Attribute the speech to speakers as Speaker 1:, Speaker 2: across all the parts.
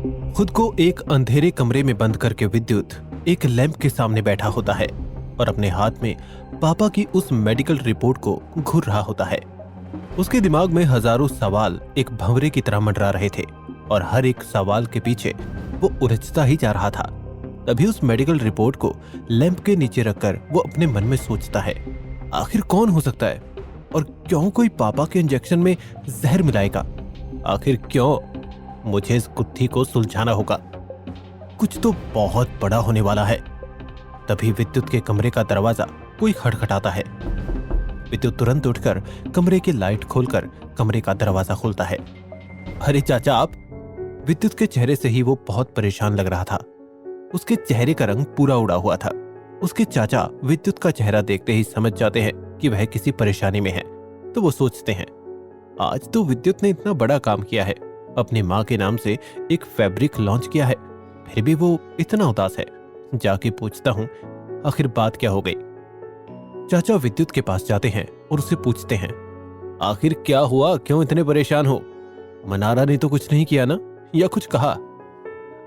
Speaker 1: खुद को एक अंधेरे कमरे में बंद करके विद्युत एक लैंप के सामने बैठा होता है और अपने हाथ में पापा की उस मेडिकल रिपोर्ट को घूर रहा होता है। उसके दिमाग में हजारों सवाल एक भंवरे की तरह मंडरा रहे थे और हर एक सवाल के पीछे वो उलझता ही जा रहा था। तभी उस मेडिकल रिपोर्ट को लैंप के नीचे रखकर वो अपने मन में सोचता है, आखिर कौन हो सकता है और क्यों कोई पापा के इंजेक्शन में जहर मिलाएगा? आखिर क्यों? मुझे इस गुत्थी को सुलझाना होगा। कुछ तो बहुत बड़ा होने वाला है। तभी विद्युत के कमरे का दरवाजा कोई खटखटाता है। विद्युत तुरंत उठकर कमरे की लाइट खोलकर कमरे का दरवाजा खोलता है। अरे चाचा आप! विद्युत के चेहरे से ही वो बहुत परेशान लग रहा था। उसके चेहरे का रंग पूरा उड़ा हुआ था। उसके चाचा विद्युत का चेहरा देखते ही समझ जाते हैं कि वह किसी परेशानी में है। तो वो सोचते हैं, आज तो विद्युत ने इतना बड़ा काम किया है, अपनी माँ के नाम से एक फैब्रिक लॉन्च किया है, फिर भी वो इतना उदास है। जाके पूछता हूँ आखिर बात क्या हो गई। चाचा विद्युत के पास जाते हैं और उससे पूछते हैं, आखिर क्या हुआ, क्यों इतने परेशान हो? मनारा ने तो कुछ नहीं किया ना, या कुछ कहा?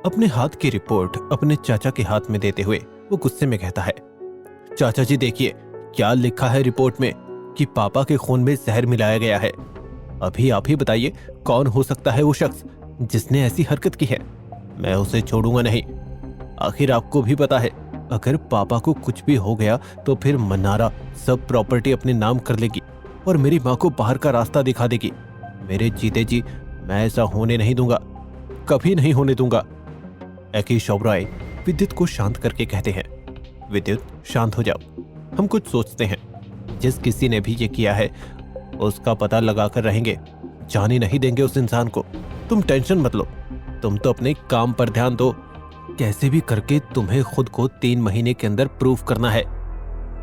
Speaker 1: अपने हाथ की रिपोर्ट अपने चाचा के हाथ में देते हुए वो गुस्से में कहता है, चाचा जी देखिए क्या लिखा है रिपोर्ट में कि पापा के खून में जहर मिलाया गया है। अभी आप ही बताइए कौन हो सकता है वो शख्स जिसने ऐसी हरकत की है? मैं उसे छोड़ूंगा नहीं। आखिर आपको भी पता है अगर पापा को कुछ भी हो गया तो फिर मनारा सब प्रॉपर्टी अपने नाम कर लेगी और मेरी माँ को बाहर का रास्ता दिखा देगी। मेरे जीते जी मैं ऐसा होने नहीं दूंगा, कभी नहीं होने दूंगा। एकेश ओबरॉय विद्युत को शांत करके कहते हैं, विद्युत शांत हो जाओ, हम कुछ सोचते हैं। जिस किसी ने भी ये किया है उसका पता लगाकर रहेंगे, जाने नहीं देंगे उस इंसान को। तुम टेंशन मत लो, तुम तो अपने काम पर ध्यान दो। कैसे भी करके तुम्हें खुद को 3 महीने के अंदर प्रूव करना है।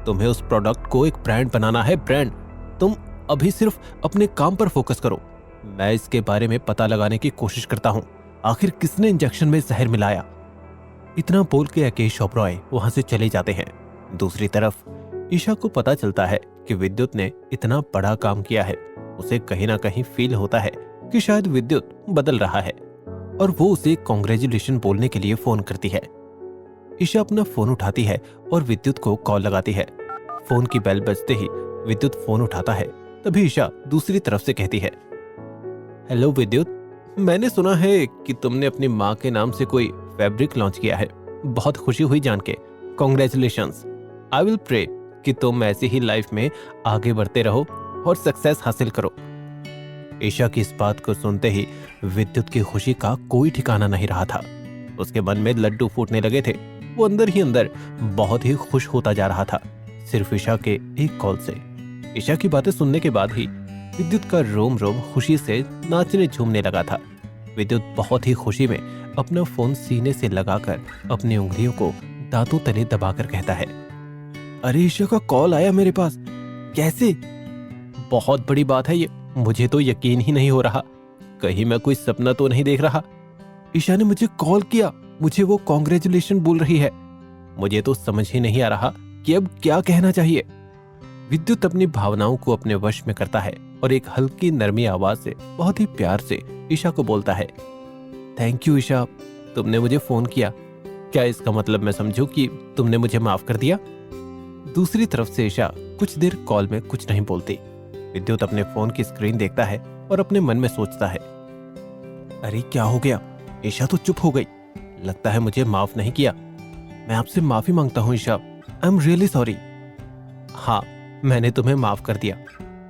Speaker 1: तुम्हें उस प्रोडक्ट को एक ब्रांड बनाना है, ब्रांड। तुम अभी सिर्फ अपने काम पर फोकस करो। मैं इसके बारे में पता लगाने की कोशिश करता हूँ, आखिर किसने इंजेक्शन में जहर मिलाया। इतना बोल के एकेश ओबरॉय वहां से चले जाते हैं। दूसरी तरफ ईशा को पता चलता है कि विद्युत ने इतना बड़ा काम किया है। उसे कहीं ना कहीं फील होता है कि शायद विद्युत बदल रहा है और वो उसे कॉन्ग्रेचुलेशन बोलने के लिए फोन करती है। ईशा अपना फोन उठाती है और विद्युत को कॉल लगाती है। फोन की बेल बजते ही विद्युत फोन उठाता है। तभी ईशा दूसरी तरफ से कहती है, हेलो विद्युत, मैंने सुना है कि तुमने अपनी माँ के नाम से कोई फैब्रिक लॉन्च किया है। बहुत खुशी हुई जान के, कॉन्ग्रेचुलेशंस। आई विल प्रे कि तुम ऐसी ही लाइफ में आगे बढ़ते रहो और सक्सेस हासिल करो। ईशा की इस बात को सुनते ही विद्युत की खुशी का कोई ठिकाना नहीं रहा था। उसके मन में लड्डू फूटने लगे थे। वो अंदर ही अंदर बहुत ही खुश होता जा रहा था, सिर्फ ईशा के एक कॉल से। ईशा की बातें सुनने के बाद ही विद्युत का रोम रोम खुशी से नाचने झूमने लगा था। विद्युत बहुत ही खुशी में अपना फोन सीने से लगाकर अपनी उंगलियों को दांतों तले दबाकर कहता है, अरे ईशा का कॉल आया मेरे पास, कैसे? बहुत बड़ी बात है ये, मुझे तो यकीन ही नहीं हो रहा। कहीं मैं कोई सपना तो नहीं देख रहा। ईशा ने मुझे कॉल किया, मुझे वो कॉन्ग्रेचुलेशन बोल रही है। मुझे तो समझ ही नहीं आ रहा कि अब क्या कहना चाहिए। विद्युत अपनी भावनाओं को अपने वश में करता है और एक हल्की नरमी आवाज से बहुत ही प्यार से ईशा को बोलता है, थैंक यू ईशा, तुमने मुझे फोन किया। क्या इसका मतलब मैं समझूं कि तुमने मुझे माफ कर दिया? दूसरी तरफ से ईशा कुछ देर कॉल में कुछ नहीं बोलती। विद्युत अपने फोन की स्क्रीन देखता है और अपने मन में सोचता है, अरे क्या हो गया, ईशा तो चुप हो गई। लगता है मुझे माफ नहीं किया। मैं आपसे माफी मांगता हूँ Isha, I am really sorry. हाँ, मैंने तुम्हें माफ कर दिया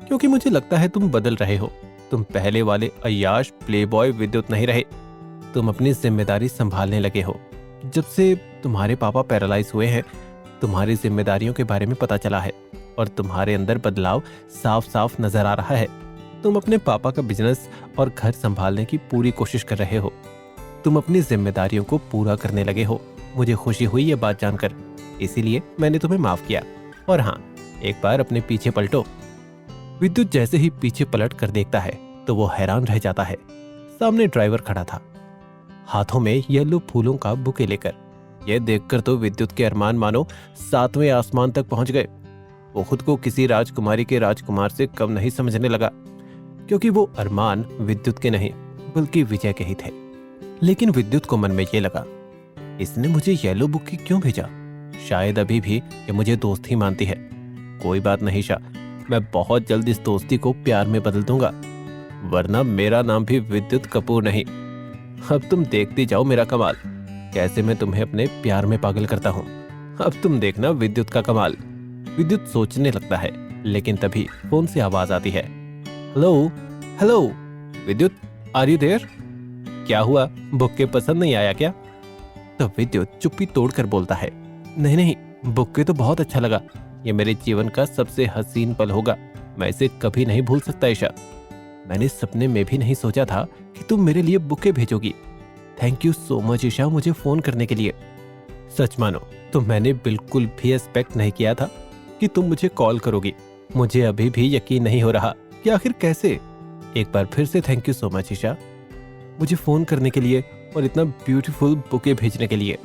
Speaker 1: क्योंकि मुझे लगता है तुम बदल रहे हो। तुम पहले वाले अय्याश प्लेबॉय विद्युत नहीं रहे। तुम अपनी जिम्मेदारी संभालने लगे हो। जब से तुम्हारे पापा पैरालाइज हुए हैं, तुम्हारी जिम्मेदारियों के बारे में पता चला है और तुम्हारे अंदर बदलाव साफ साफ नजर आ रहा है। तुम अपने पापा का बिजनेस और घर संभालने की पूरी कोशिश कर रहे हो। तुम अपनी जिम्मेदारियों को पूरा करने लगे हो। मुझे खुशी हुई ये बात जानकर, इसीलिए मैंने तुम्हें माफ किया। और हाँ, एक बार अपने पीछे पलटो। विद्युत जैसे ही पीछे पलट कर देखता है तो वो हैरान रह जाता है। सामने ड्राइवर खड़ा था, हाथों में येलो फूलों का बुके लेकर। यह देखकर तो विद्युत के अरमान मानो 7वें आसमान तक पहुंच गए। वो खुद को किसी राजकुमारी के राजकुमार से कम नहीं समझने लगा, क्योंकि वो अरमान विद्युत के नहीं बल्कि विजय के ही थे। लेकिन विद्युत को मन में ये लगा, इसने मुझे येलो बुके क्यों भेजा? शायद अभी भी ये मुझे दोस्त ही मानती है। कोई बात नहीं ईशा, मैं बहुत जल्द इस दोस्ती को प्यार में बदल दूंगा, वरना मेरा नाम भी विद्युत कपूर नहीं। अब तुम देखती जाओ मेरा कमाल, कैसे मैं तुम्हें अपने प्यार में पागल करता हूँ। अब तुम देखना विद्युत का कमाल। विद्युत सोचने लगता है, लेकिन तभी फोन से आवाज आती है। हेलो हेलो विद्युत, आर यू देयर? क्या हुआ, बुक्के पसंद नहीं आया क्या? तो विद्युत चुप्पी तोड़कर बोलता है, नहीं नहीं, बुक्के तो बहुत अच्छा लगा, ये मेरे जीवन का सबसे हसीन पल होगा, मैं इसे कभी नहीं भूल सकता ईशा। मैंने सपने में भी नहीं सोचा था कि तुम मेरे लिए बुक्के भेजोगी। Thank you so much Isha मुझे फोन करने के लिए। सच मानो तो मैंने बिल्कुल भी एक्सपेक्ट नहीं किया था कि तुम मुझे कॉल करोगी। मुझे अभी भी यकीन नहीं हो रहा कि आखिर कैसे। एक बार फिर से thank you so much Isha, मुझे फोन करने के लिए और इतना ब्यूटीफुल बुके भेजने के लिए।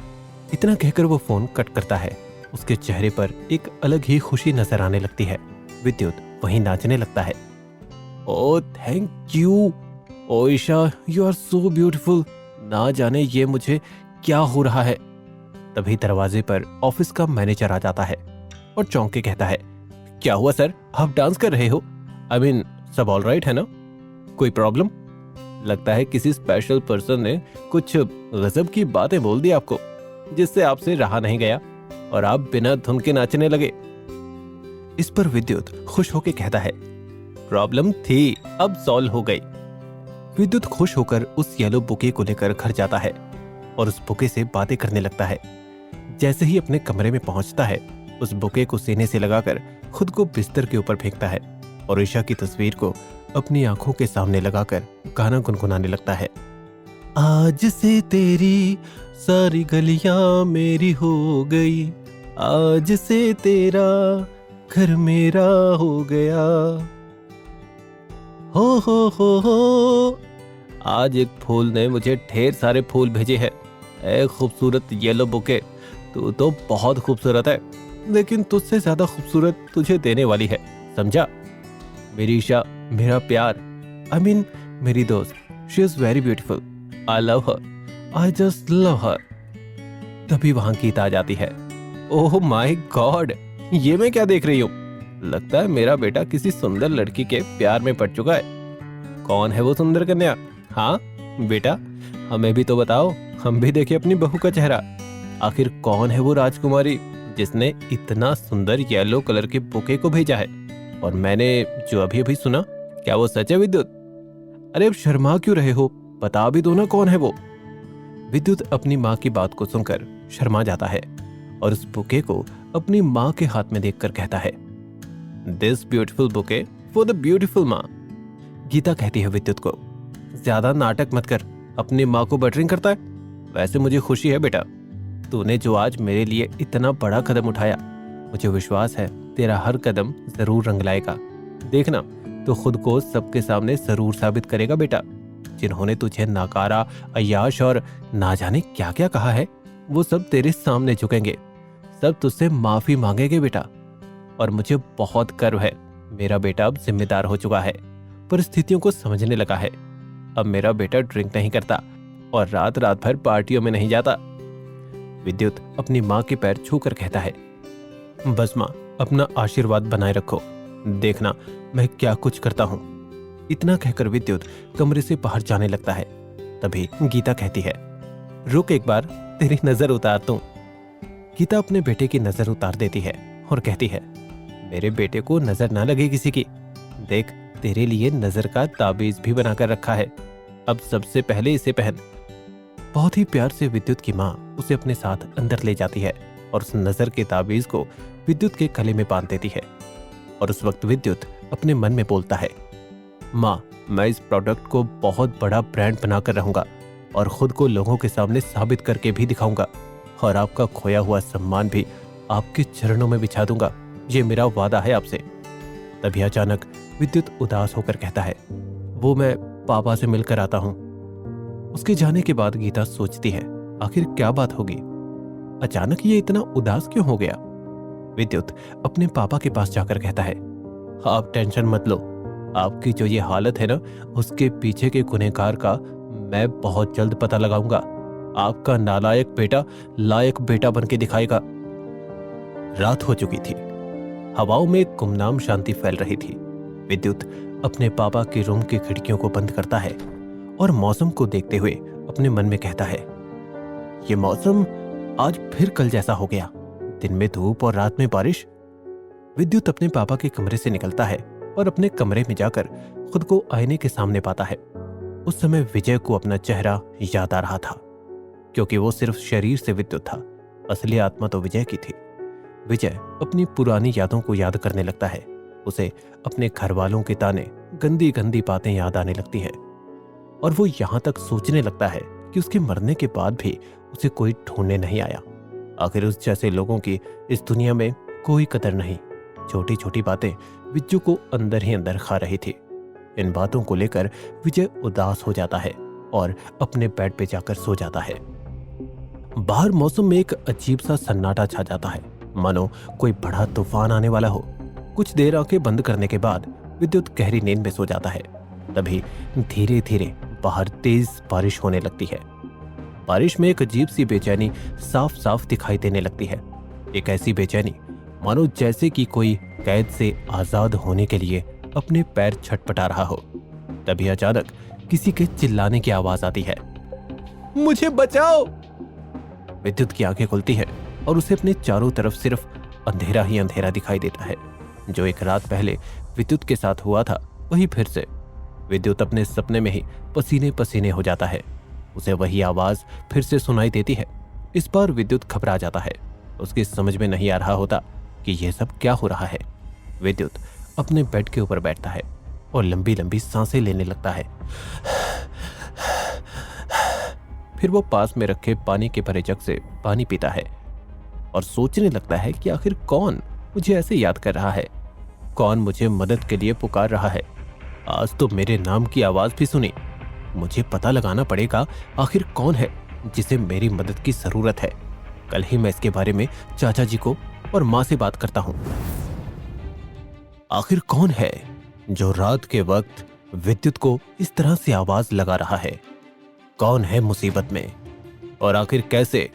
Speaker 1: इतना कहकर वो फोन कट करता है। उसके चेहरे पर एक अलग ही खुशी नजर आने लगती है। विद्युत वहीं नाचने लगता है। Oh thank you, oh Isha you are so beautiful. ना जाने ये मुझे क्या हो रहा है। तभी दरवाजे पर ऑफिस का मैनेजर आ जाता है और चौंक के कहता है, क्या हुआ सर, आप डांस कर रहे हो? आई मीन सब ऑल राइट है ना? कोई प्रॉब्लम? लगता है किसी स्पेशल पर्सन ने कुछ गजब की बातें बोल दी आपको, जिससे आपसे रहा नहीं गया और आप बिना धुन के नाचने लगे। इस पर विद्युत खुश होकर कहता है, प्रॉब्लम थी अब सॉल्व हो गई। विद्युत खुश होकर उस येलो बुके को लेकर घर जाता है और उस बुके से बातें करने लगता है। जैसे ही अपने कमरे में पहुंचता है, उस बुके को सीने से लगाकर खुद को बिस्तर के ऊपर फेंकता है और ईशा की तस्वीर को अपनी आंखों के सामने लगाकर गाना गुनगुनाने लगता है। आज से तेरी सारी गलियां मेरी हो गई, आज से तेरा घर मेरा हो गया, हो। आज एक फूल ने मुझे ढेर सारे फूल भेजे हैं। ए खूबसूरत येलो बुके, तू तो बहुत खूबसूरत है, लेकिन तुझसे ज्यादा खूबसूरत तुझे देने वाली है, समझा? मेरी ईशा, मेरा प्यार, आई मीन मेरी दोस्त, she is very beautiful, I love her, I just love हर। तभी वहां गीता आ जाती है। ओह माय गॉड, ये मैं क्या देख रही हूँ? लगता है मेरा बेटा किसी सुंदर लड़की के प्यार में पड़ चुका है। कौन है वो सुंदर कन्या? हाँ बेटा, हमें भी तो बताओ, हम भी देखें अपनी बहू का चेहरा। आखिर कौन है वो राजकुमारी जिसने इतना सुंदर येलो कलर के बुके को भेजा है? और मैंने जो अभी अभी सुना, क्या वो सच है विद्युत? अरे अब शर्मा क्यों रहे हो, बता भी दो ना कौन है वो। विद्युत अपनी माँ की बात को सुनकर शर्मा जाता है और उस बुके को अपनी माँ के हाथ में देखकर कहता है, this beautiful bouquet for the beautiful माँ। गीता कहती है विद्युत को, ज्यादा नाटक मत कर, अपनी माँ को बटरिंग करता है। वैसे मुझे खुशी है बेटा, तूने जो आज मेरे लिए इतना बड़ा कदम उठाया, मुझे विश्वास है तेरा हर कदम जरूर रंग लाएगा। देखना, तो खुद को सबके सामने जरूर साबित करेगा बेटा। जिन्होंने तुझे नाकारा, अय्याश और ना जाने क्या क्या कहा है, वो सब तेरे सामने झुकेंगे, सब तुझसे माफी मांगेंगे बेटा। और मुझे बहुत गर्व है, मेरा बेटा अब जिम्मेदार हो चुका है, परिस्थितियों को समझने लगा है। अब मेरा बेटा ड्रिंक नहीं करता और रात रात भर पार्टियों में नहीं जाता। विद्युत अपनी माँ के पैर छूकर कहता है, बस माँ, अपना आशीर्वाद बनाए रखो, देखना मैं क्या कुछ करता हूँ। इतना कहकर विद्युत कमरे से बाहर जाने लगता है। तभी गीता कहती है, रुक एक बार, तेरी नजर उतार दूं। गीता अपने बेटे की नजर उतार देती है और कहती है, मेरे बेटे को नजर ना लगे किसी की। देख, तेरे लिए नजर का ताबीज भी बनाकर रखा है, अब सबसे पहले इसे पहन। बहुत ही प्यार से विद्युत की माँ उसे अपने साथ अंदर ले जाती है और उस नजर के ताबीज को विद्युत के गले में बांध देती है। और उस वक्त विद्युत अपने मन में बोलता है, माँ, मैं इस प्रोडक्ट को बहुत बड़ा ब्रांड बनाकर रहूंगा और खुद को लोगों के सामने साबित करके भी दिखाऊंगा, और आपका खोया हुआ सम्मान भी आपके चरणों में बिछा दूंगा, ये मेरा वादा है आपसे। तभी अचानक विद्युत उदास होकर कहता है, वो मैं पापा से मिलकर आता हूँ। उसके जाने के बाद गीता सोचती है, आखिर क्या बात होगी, अचानक ये इतना उदास क्यों हो गया। विद्युत अपने पापा के पास जाकर कहता है, आप टेंशन मत लो, आपकी जो ये हालत है ना, उसके पीछे के गुनहगार का मैं बहुत जल्द पता लगाऊंगा। आपका नालायक बेटा लायक बेटा बन के दिखाएगा। रात हो चुकी थी। हवाओं में गुमनाम शांति फैल रही थी। विद्युत अपने पापा के रूम की खिड़कियों को बंद करता है और मौसम को देखते हुए अपने मन में कहता है, ये मौसम आज फिर कल जैसा हो गया, दिन में धूप और रात में बारिश। विद्युत अपने पापा के कमरे से निकलता है और अपने कमरे में जाकर खुद को आईने के सामने पाता है। उस समय विजय को अपना चेहरा याद आ रहा था, क्योंकि वो सिर्फ शरीर से विद्युत था, असली आत्मा तो विजय की थी। विजय अपनी पुरानी यादों को याद करने लगता है। उसे अपने घर वालों के ताने, गंदी गंदी बातें याद आने लगती है और वो यहां तक सोचने लगता है कि उसके मरने के बाद भी उसे कोई ढूंढने नहीं आया। आखिर उस जैसे लोगों की इस दुनिया में कोई कदर नहीं। छोटी छोटी बातें विजय को अंदर ही अंदर खा रही थी। इन बातों को लेकर विजय उदास हो जाता है और अपने बेड पे जाकर सो जाता है। बाहर मौसम में एक अजीब सा सन्नाटा छा जाता है, मानो कोई बड़ा तूफान आने वाला हो। कुछ देर आंखें बंद करने के बाद विद्युत गहरी नींद में सो जाता है। तभी धीरे धीरे बाहर तेज बारिश होने लगती है। बारिश में एक अजीब सी बेचैनी साफ साफ दिखाई देने लगती है। एक ऐसी बेचैनी मानो जैसे कि कोई कैद से आजाद होने के लिए अपने पैर छटपटा रहा हो। तभी अचानक किसी के चिल्लाने की आवाज आती है, मुझे बचाओ। विद्युत की आंखें खुलती है और उसे अपने चारों तरफ सिर्फ अंधेरा ही अंधेरा दिखाई देता है। जो एक रात पहले विद्युत के साथ हुआ था वही फिर से। विद्युत अपने सपने में ही पसीने पसीने हो जाता है। उसे वही आवाज फिर से सुनाई देती है। इस बार विद्युत घबरा जाता है। उसकी समझ में नहीं आ रहा होता कि यह सब क्या हो रहा है। विद्युत अपने बेड के ऊपर बैठता है और लंबी लंबी सांसें लेने लगता है। फिर वो पास में रखे पानी के भरे जग से पानी पीता है और सोचने लगता है कि आखिर कौन मुझे ऐसे याद कर रहा है, कौन मुझे मदद के लिए पुकार रहा है। आज तो मेरे नाम की आवाज भी सुनी। मुझे पता लगाना पड़ेगा आखिर कौन है जिसे मेरी मदद की जरूरत है। कल ही मैं इसके बारे में चाचा जी को और माँ से बात करता हूँ। आखिर कौन है जो रात के वक्त विद्युत को इस तरह से आवाज लगा रहा है? कौन है मुसीबत में? और आखिर कैसे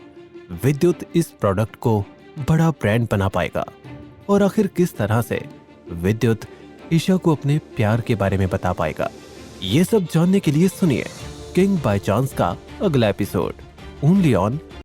Speaker 1: विद्युत इस प्रोडक्ट को बड़ा ब्रांड बना पाएगा? और आखिर किस तरह से विद्युत ईशा को अपने प्यार के बारे में बता पाएगा? ये सब जानने के लिए सुनिए किंग बाय चांस का अगला एपिसोड ओनली ऑन